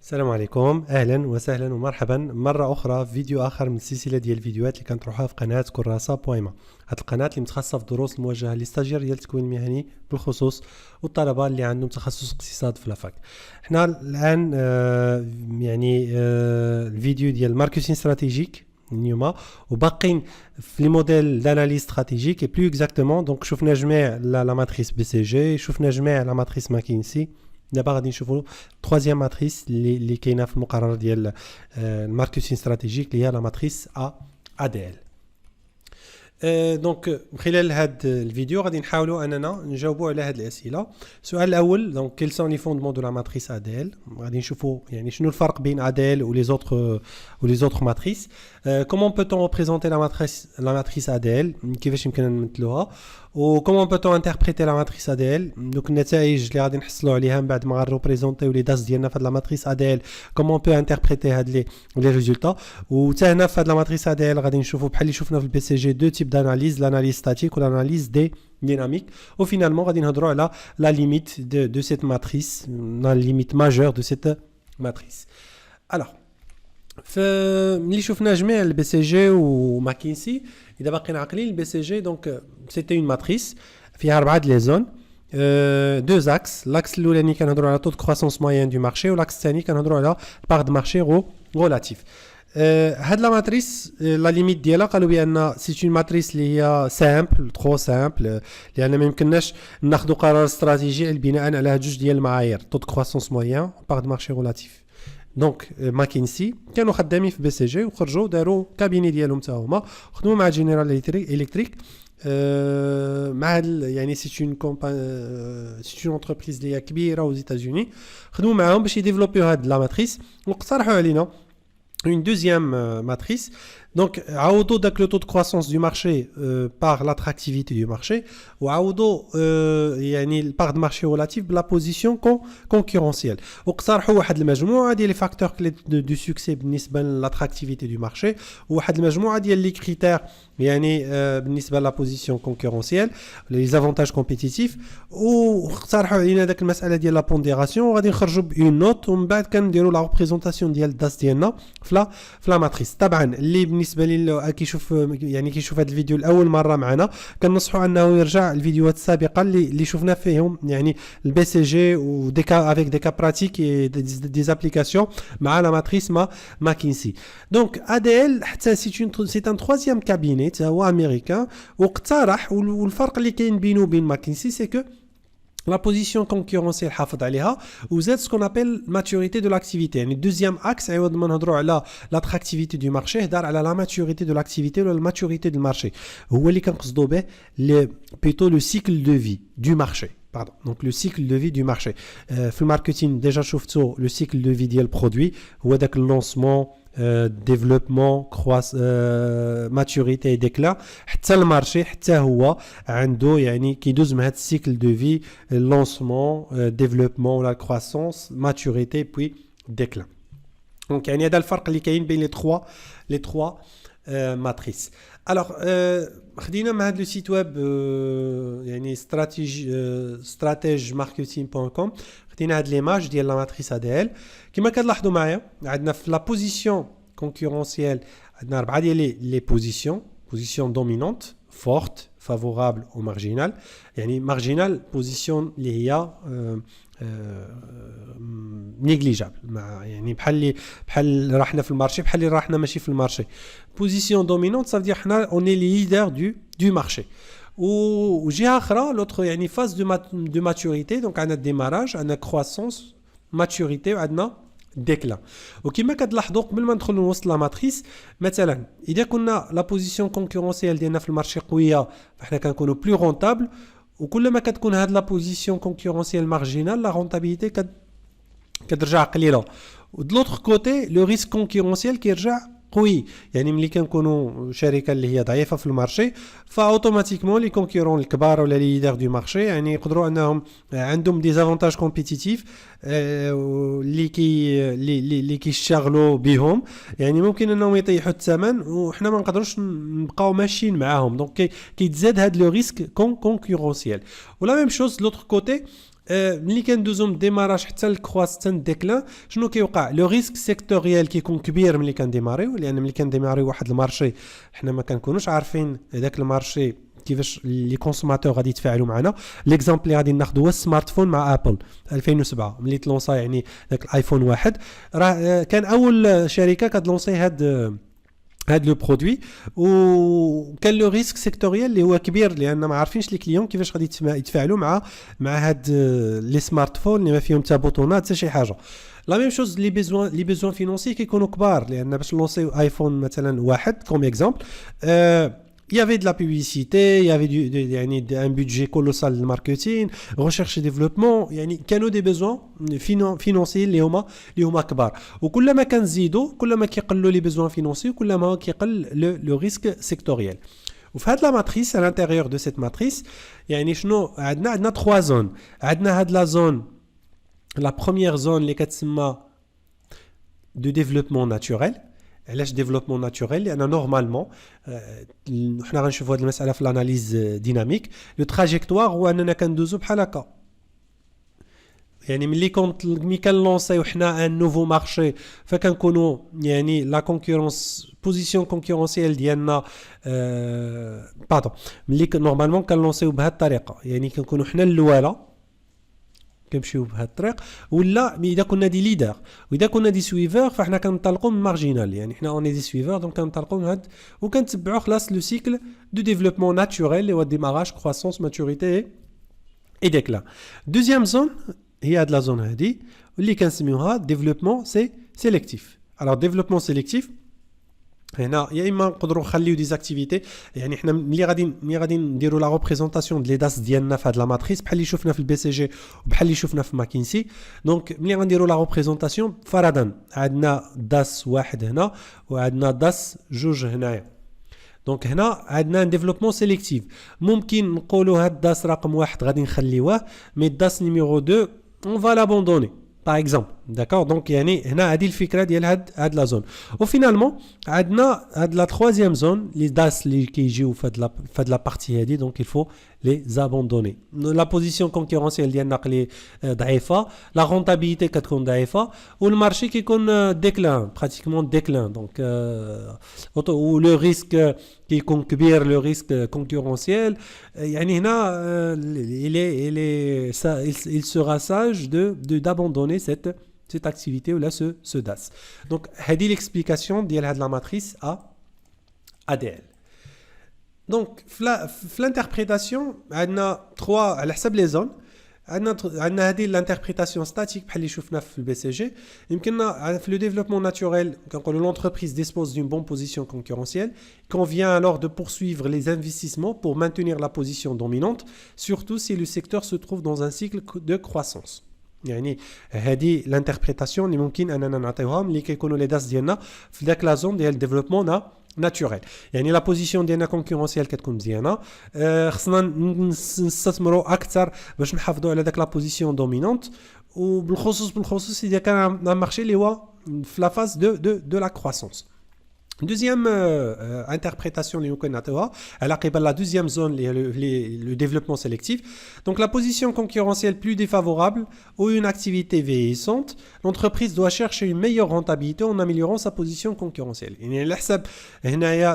السلام عليكم، اهلا وسهلا ومرحبا مره اخرى في فيديو اخر من السلسله ديال الفيديوهات اللي كنطرحوها في قناه كراسه بويما. هاد القناه اللي متخصصه في دروس الموجهه للستاجير ديال التكوين المهني بالخصوص والطلبه اللي عندهم تخصص اقتصاد في لافاك. حنا الان الفيديو ديال الماركتين استراتيجيك اليوم وباقين في لي موديل داناليز استراتيجيك اي بلو اكزاكتومون. دونك شفنا جميع لا ماتريس بي سي جي، شفنا جميع لا ماتريس ماكينسي. دابا غادي نشوفوا التروازيام ماتريس اللي كاينه في المقرر ديال الماركتين استراتيجيك اللي هي لا ماتريس ا دي ال. دونك من خلال هذا الفيديو غادي نحاولوا اننا نجاوبوا على هذه الاسئله. السؤال الاول، دونك كيل سون لي فوندمون دو لا ماتريس ا دي ال. غادي نشوفوا يعني شنو الفرق بين ا دي ال ولي زوتر ماتريس. كومون بوتون ريبريزونتي لا ماتريس ا دي ال، كيفاش يمكن نمثلوها، و كومون بوتون انتربريتي لا ماتريس ا دي ال. دوك النتائج اللي غادي نحصلوا عليها من بعد ما غنريبريزونتيو لي داس ديالنا في هاد لا ماتريس ا دي ال، كومون بو انتربريتي هاد لي ريزولتا. وتا هنا في هاد لا ماتريس ا دي ال غادي نشوفوا بحال اللي شفنا في البي سي جي دو تيب d'analyse, l'analyse statique ou l'analyse des dynamiques. Ou finalement, on va dire la limite de cette matrice, la limite majeure de cette matrice. Alors, ملي شفنا جميع البي سي جي وماكينسي، اذا باقيين عاقلين البي سي جي دونك سيتي اون ماتريس فيها 4 لي زون، دو زاكس. لاكس الاولاني كنهضروا على طو دو كرواسونس موين دو مارشي، ولاكس الثاني كنهضروا على بار دو مارشي رولاتيف. هاد لا ماتريس لا ليميت ديالها قالوا بان سي اون ماتريس اللي هي سامبل ترو سامبل، لان ما يمكنناش ناخذوا قرار استراتيجي بناء على هاد جوج ديال المعايير، طو دو كرواسونس موين بار دو مارشي رولاتيف. دونك ماكينسي كانوا خدامين في بي سي جي وخرجوا داروا كابيني ديالهم حتى هما، خدموا مع جينيرال الكتريك مع يعني سي اون انتربريز اللي هي كبيره aux États-Unis، خدموا معاهم باش يديفلوبيو هاد لا ماتريس واقترحوا علينا une deuxième matrice. Donc, عوضوا داك لو taux de croissance du marché par l'attractivité du marché، وعوضوا يعني part de marché relative بلا position concurrentielle. واقترحوا واحد المجموعه ديال لي فاكتور كلي دو سوكسي بالنسبه للاتراكتيفيتي دو مارشي، وواحد المجموعه ديال لي كريتير يعني بالنسبه لا بوزيسيون كونكورونسيال، لي زافونتاج كومبيتيتيف، واقترحوا علينا داك المساله ديال لا بونديراسيون، وغادي نخرجوا بون نوت ومن بعد كنديروا لا ريبريزونطاسيون ديال الداس ديالنا في لا ماتريس. طبعا اللي بالنسبه لي كيشوف هذا الفيديو لاول مره معنا، كنصحوا انه يرجع الفيديوهات السابقه اللي شفنا فيهم يعني البي سي جي وديكا افيك دي كا براتيك دي زابليكاسيون مع لا ماتريس ماكينسي. دونك ا دي ال حتى سي ان تروازيام كابيني حتى هو امريكان، واقترح، والفرق اللي كاين بينه وبين ماكينسي سي كو la position concurrentielle حافظ عليها، وزاد ce qu'on appelle maturité de l'activité. يعني الدوزيام اكس عوض ما نهضروا على l'attractivité du marché هضر على la maturité de l'activité ولا la maturité du marché، هو اللي كنقصدوا به plutôt le cycle de vie du marché. Pardon. Donc le cycle de vie du marché. في الماركتين ديجا شفتوا le cycle de vie ديال البرودوي هو داك اللونسمون، développement, maturité et déclin. حتى المارشي حتى هو عنده يعني كيدوز مع هاد السيكل دو في، lancement, développement, la croissance, maturité puis déclin. دونك يعني هذا الفرق اللي كاين بين لي 3 ماتريس. الوغ خدينا مع هذا لو سيت ويب يعني stratege-marketing.com، خدينا هاد ليماج ديال لا ماتريس ا دي ال. كما كتلاحظوا معايا عندنا في لا بوزيسيون كونكورونسيال عندنا 4 ديال لي بوزيسيون دومينونت، فورت، فافورابل و مارجينال. يعني مارجينال بوزيسيون اللي هي نيجليجابل، يعني بحال راحنا في المارشي بحال اللي راحنا ماشي في المارشي. بوزيسيون دومينونت صافي دير حنا اوني لي ليدر دو مارشي. وجهه اخرى لوتر يعني فاز دو ماتوريتي، دونك عندنا ديماراج، عندنا كرواسونس، ماتوريتي، وعندنا ديكلان. وكما كتلاحظوا قبل ما ندخلوا نوصل لا ماتريس، مثلا اذا كنا لا بوزيسيون كونكورونسيال ديالنا في المارشي قويه فاحنا كنكونوا بلو رونطابل، وكل ما كتكون هاد لا بوزيسيون كونكورونسيال مارجينال لا رونطابيليتي كترجع قليله. ودلوتر كوتي لو ريسك كونكورونسيال كيرجع قوي. يعني ملي كنكونوا شركه اللي هي ضعيفه في المارشي فاوتوماتيكمون لي كونكورون الكبار ولا لي ليدر دو مارشي يعني يقدروا انهم عندهم دي زافونتاج كومبيتيتيف اللي كيشتغلوا بهم، يعني ممكن انهم يطيحوا الثمن وحنا ما نقدروش نبقاو ماشيين معاهم. دونك كيتزاد هاد لو ريسك كونكورونسيال. ولا ميم شوز لوتر كوتي ملي كندوزو من ديماراج حتى الكروس حتى الديكلان شنو كيوقع لو ريسك سيكتوريال كيكون كبير ملي كنديماريو لان ملي كنديماريو واحد المارشي حنا ما كنكونوش عارفين هذاك المارشي كيفاش لي كونسوماتور غادي يتفاعلوا معنا. ليكزامبل اللي غادي ناخذ هو السمارت فون مع ابل 2007 ملي تلونسا يعني داك الايفون واحد راه كان اول شركه كتلونسي هاد لو برودوي وكان لو ريسك سيكتوريال اللي هو كبير لان ما عارفينش لي كليون كيفاش غادي يتفاعلوا مع هاد لي سمارت فون اللي ما فيهم حتى بوطونات حتى شي حاجه. لا ميم شوز لي بيزوان فينونسي كيكونوا كبار لان باش نلونسيو ايفون مثلا واحد كوم اكزامبل il y avait de la publicité, il y avait un budget colossal de marketing, recherche et développement, يعني كانوا des besoins financiers اللي هما كبار. وكلما كنزيدوا كلما كيقلوا les besoins financiers وكلما كيقل le risque sectoriel. وفي هاد لا ماتريس à l'intérieur de cette matrice يعني شنو عندنا 3 زون. عندنا هاد لا زون la première zone اللي كتسمى de développement naturel. علاش ديفلوبمون ناتوريل لان نورمالمون حنا غنشوفوا هذه المساله في الاناليز ديناميك لو تراجيكتوار هو اننا كندوزو بحال هكا يعني ملي كنلونسيو حنا ان نوفو مارشي فكنكونوا يعني لا كونكورونس بوزيسيون كونكورونسيال ديالنا باردون ملي نورمالمون كنلونسيو بهذه الطريقه يعني كنكونوا حنا الاولى كنمشيو بهذا الطريق ولا اذا كنا دي ليدر واذا كنا دي سويفور فاحنا كنطلقوا من مارجينال يعني حنا اوني دي سويفور دونك كنطلقوا من هاد وكنتبعوا خلاص لو سيكل دو ديفلوبمون ناتوريل اللي هو ديماراج كرواسونس ماتوريتي اي ديكلان. دوزيام زون هي هاد لا زون هادي واللي كنسميوها ديفلوبمون سيليكتيف. الوغ ديفلوبمون سيليكتيف هنا يا اما نقدروا نخليو ديزاكتيفيتي يعني حنا ملي غادي نديروا لا ريبريزونطاسيون دي لي داس ديالنا في هاد لا ماتريس بحال اللي شفنا في البي سي جي وبحال اللي شفنا في ماكينسي. دونك ملي غنديروا لا ريبريزونطاسيون فرضا عندنا داس واحد هنا وعندنا داس جوج هنايا. دونك هنا عندنا ان ديفلوبمون سيليكتيف ممكن نقولوا هاد داس رقم واحد غادي نخليوه مي داس نيميرو 2 اون فا لابوندوني par exemple d'accord donc يعني هنا هذه الفكره ديال هاد لا زون. وفينالمون عندنا هاد لا troisième زون لي داس اللي كيجيو في هاد لا بارتي هذه دونك il faut les abandonner. لا بوزيسيون كونكورونسيال ديالنا قلي ضعيفه لا رونتابيليتي كتكون ضعيفه والمارشي كيكون ديكلان براتيكمون ديكلان دونك و لو ريسك كيكون كبير لو ريسك كونكورونسيال يعني هنا il sera sage d'abandonner cette activité ou là ce DAS. Donc هذه l'explication ديال هاد la matrice à ADL. Donc في l'interprétation عندنا 3 على حسب لي زون عندنا هذه l'interprétation statique بحال اللي شفنا في البي سي جي. يمكننا في le développement naturel كنقولوا l'entreprise dispose d'une bonne position concurrentielle convient alors de poursuivre les investissements pour maintenir la position dominante surtout si le secteur se trouve dans un cycle de croissance. يعني هذه الانتربريتاسيون اللي ممكن اننا نعطيوها ملي كيكونوا لي داس ديالنا في داك لا زون ديال الديفلوبمون ناتوريل يعني لا بوزيسيون ديالنا كونكورونسيال كتكون مزيانه خصنا نستثمروا اكثر باش نحافظوا على داك لا بوزيسيون دومينونت وبالخصوص اذا كان ان مارشي اللي هو في لا فاز دو لا كرواسونس. Deuxième interprétation elle a la deuxième zone, le développement sélectif. Donc la position concurrentielle plus défavorable ou une activité vieillissante, l'entreprise doit chercher une meilleure rentabilité en améliorant sa position concurrentielle.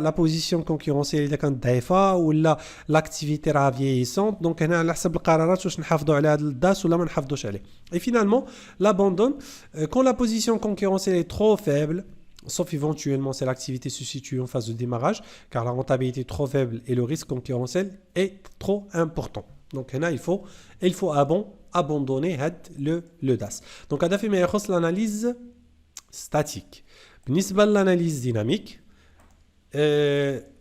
La position concurrentielle إذا كانت ضعيفة ولا l'activité راه vieillissante. Donc هنا على حسب القرارات واش نحافظوا على هذا الداس ولا ما نحافظوش عليه. Et finalement, l'abandon quand la position concurrentielle est trop faible. Sauf éventuellement si l'activité se situe en phase de démarrage, car la rentabilité est trop faible et le risque concurrentiel est trop important. Donc là, il faut abandonner le DAS. Donc, هذا فيما يخص l'analyse statique. بالنسبة للanalyse dynamique,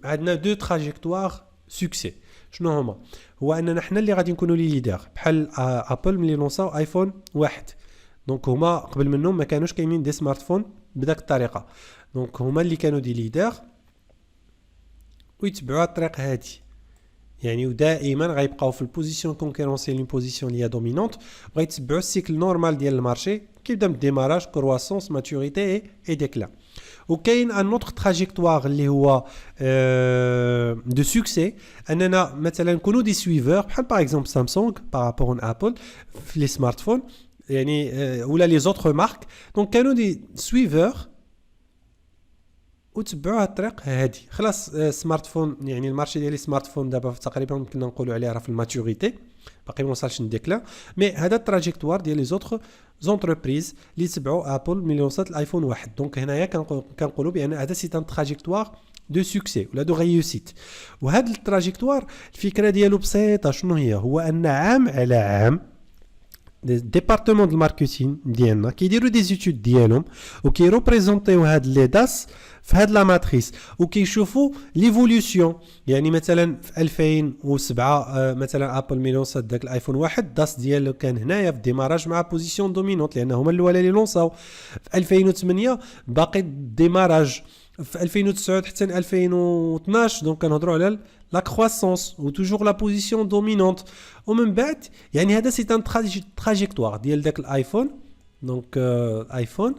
عندنا 2 trajectoires succès. شنو هما؟ هو أننا حنا اللي غادي نكونوا لي ليدر بحال أبل ملي لونساو آيفون 1. دونك هما قبل منهم ما كانوش كاينين دي سمارت فون بداك الطريقه دونك هما اللي كانوا دي ليدر ويتبعوا الطريق هادي يعني ودائما غيبقاو في البوزيسيون كونكورونسيال اون بوزيسيون اللي هي دومينونت غيتبعوا السيكل نورمال ديال المارشي كيبدا من الديماراج كرواسونس ماتوريتي اي ديكلان وكاين ان اوتر تراجيكتوار اللي هو دو سوكسي اننا مثلا نكونوا دي سويفور بحال باغ اكزومبل سامسونج بارابور ابل في لي سمارت فون يعني ولا لي زوتر مارك دونك كانوا دي سويفور وتبعوا هاد الطريق هادي خلاص سمارت فون يعني المارشي ديال لي سمارت فون دابا تقريبا ممكن نقولوا عليه راه في الماتوريتي باقي ما وصلش نديكلا مي هذا التراجيكتوار ديال لي زوتر زونتربريز اللي تبعوا ابل ملي وصلت الايفون 1 دونك هنايا كنقولوا بان هذا سي ان تراجيكتوار دو سوكسي ولا دو ريوسيت وهذا التراجيكتوار الفكره ديالو بسيطه شنو هو ان عام على عام ديبارتمون د الماركتين ديالنا كيديروا دي زيتود ديالهم وكيروبريزونطيو هاد لي داس في هاد لا ماتريس وكيشوفوا ليفوليوشن يعني مثلا في 2007 مثلا ابل ملي وصلت داك الايفون 1 داس ديالو كان هنايا في الديماراج مع بوزيسيون دومينونت لان هما الاولى اللي لونساو في 2008 باقي الديماراج في 2009 حتى 2012 دونك كنهضروا على لا كرواسونس و توجور لا بوزيسيون دومينونت ومن بعد يعني هذا سي ان تراجيكتوار ديال داك الايفون دونك ايفون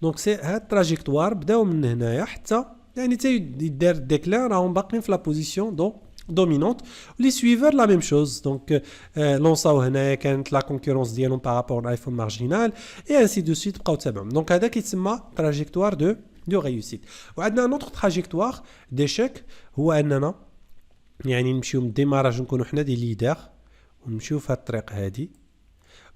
دونك سي هاد التراجيكتوار بداو من هنايا حتى يعني حتى يدار ديكلار راهم باقيين في لا بوزيسيون دومينونت ولي سويفر لا ميم شوز دونك لونساو هنايا كانت لا كونكورونس ديالهم بارابور الايفون مارجينال اي انسي دو سويت بقاو تابعهم دونك هذا كيتسمى تراجيكتوار دو ريوسيت وعندنا ان اوتر تراجيكتوار ديشيك هو اننا يعني نمشيو من الديماراج نكونوا حنا دي ليدر ونمشيو في هاد الطريق هادي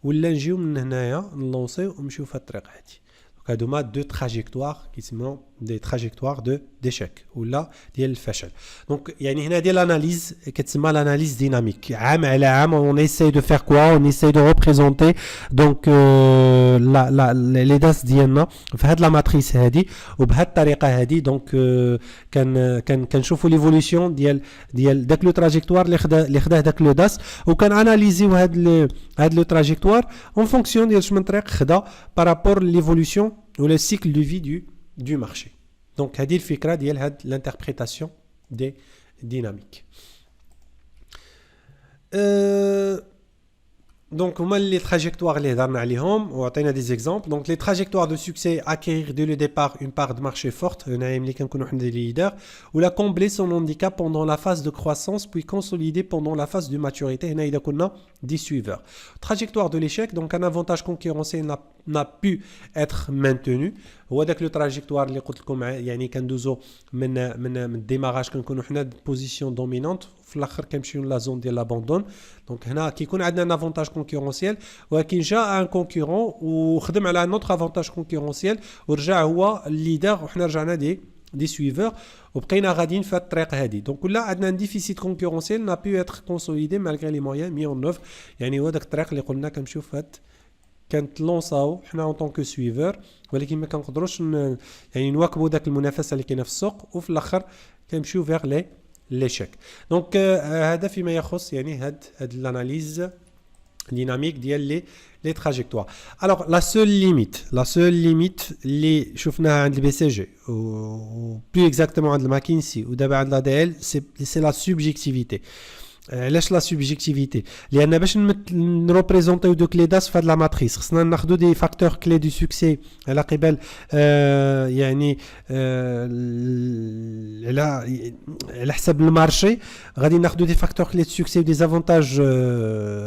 ولا نجيو من هنايا نلونسيو ونمشيو في هاد الطريق هادي هادو هما دو تراجيكتوار كيسموا دي تراجيكتوار دو ديشيك ولا ديال الفشل دونك يعني هنا ديال الاناليز كتسمى الاناليز ديناميك عام على عام اون ايساي دو فير كوا اون ايساي دو ريبريزونتي دونك لا لي داس ديالنا في هاد لا ماتريس هادي وبهاد الطريقه هادي دونك كنشوفوا ليفوليوشن ديال داك لو تراجيكتوار اللي خداه داك لو داس وكان اناليزيو هاد لو تراجيكتوار اون فونكسيون ديال شمن طريق خدا بارابور ليفوليوشن ولا السيكل دو في du marché. Donc, هذه الفكرة ديال l'interprétation des dynamiques. Donc, هما les trajectoires اللي هضرنا عليهم وعطينا des exemples. Donc, les trajectoires de succès acquérir dès le départ une part de marché forte, اللي كنكونوا حنا des leaders, ou la combler son handicap pendant la phase de croissance puis consolider pendant la phase de maturité. هنا إذا كنا des suiveurs. Trajectoire de l'échec, donc un avantage concurrentiel n'a pu être maintenu. هو داك لو تراجيكتوار اللي قلت لكم يعني كندوزو من الديماراج كنكونوا حنا بوزيسيون دومينونت في الاخر كنمشيو لا زون ديال لابوندون دونك هنا كيكون عندنا ان افونتاج كونكورونسيال ولكن جاء ان كونكورون وخدم على ان اوتر افونتاج كونكورونسيال ورجع هو الليدر وحنا رجعنا دي سويفور وبقينا غاديين في الطريق هذه دونك ولا عندنا ان ديفيسيت كونكورونسيال نا بي اتر كونسوليدي مالغري لي مويان مي اون نوف يعني هو داك الطريق اللي قلنا كنمشيو في كانت لونساو حنا اون طونك سويفور ولكن ما كنقدروش يعني نواكبوا داك المنافسه اللي كاينه في السوق وفي الاخر كنمشيو فيغ ليشيك دونك هذا فيما يخص يعني هاد الاناليز ديناميك ديال لي تراجيكتوار الوغ لا سول ليميت اللي شفناها عند البي سي جي و بلو اكزاكتومون عند الماكينسي ودابا عند لا دي ال سي لا سوبجيكتيفيتي علاش لا سوبجيكتيفيتي لان باش نروبريزونطيو دوك لي داس في هاد لا ماتريس خصنا ناخذوا دي فاكتور كلي دو سوكسي على قبل يعني على حساب المارشي غادي ناخذوا دي فاكتور كلي دو سوكسي ودي زافونتاج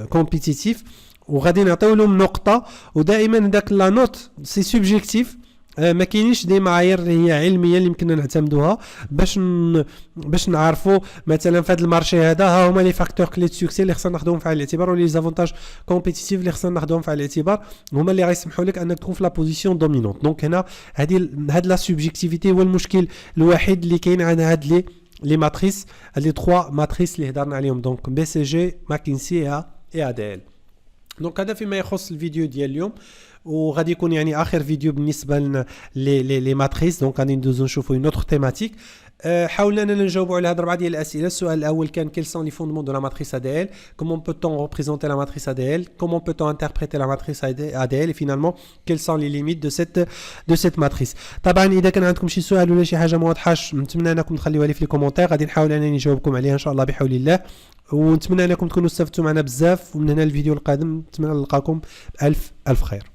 كومبيتيتيف وغادي نعطيو لهم نقطه ودائما داك لا نوت سي سوبجيكتيف ما كاينينش دي معايير اللي هي علميه اللي يمكننا نعتمدوها باش نعرفوا مثلا في هذا المارشي هذا ها هما لي فاكتور كلي دو سوكسي اللي خصنا ناخذوهم في عين الاعتبار ولا لي زافونتاج كومبيتيتيف اللي خصنا ناخذوهم في عين الاعتبار هما اللي غيسمحوا لك انك تكون في لا بوزيسيون دومينونت دونك هنا هاد لا سوبجيكتيفيتي هو المشكل الوحيد اللي كاين عند هاد لي ماتريس هاد لي 3 ماتريس اللي هضرنا عليهم دونك بي سي جي ماكنسي اي دي ال دونك هذا فيما يخص الفيديو ديال اليوم وغادي يكون يعني اخر فيديو بالنسبه لنا لي ماتريس دونك غادي ندوزو نشوفوا اون اوتر تيماتيك حاولنا اننا نجاوبوا على هاد 4 ديال الاسئله السؤال الاول كان quels sont les fondements de la matrice ADL comment peut-on représenter la matrice ADL comment peut-on interpréter la matrice ADL et finalement quelles sont les limites de cette matrice طبعا اذا كان عندكم شي سؤال ولا شي حاجه ما واضحاش نتمنى انكم تخليوها لي في لي كومونتير غادي نحاول انني نجاوبكم عليها ان شاء الله بحول الله ونتمنى انكم تكونوا استفدتوا معنا بزاف ومن هنا الفيديو القادم نتمنى نلقاكم بألف خير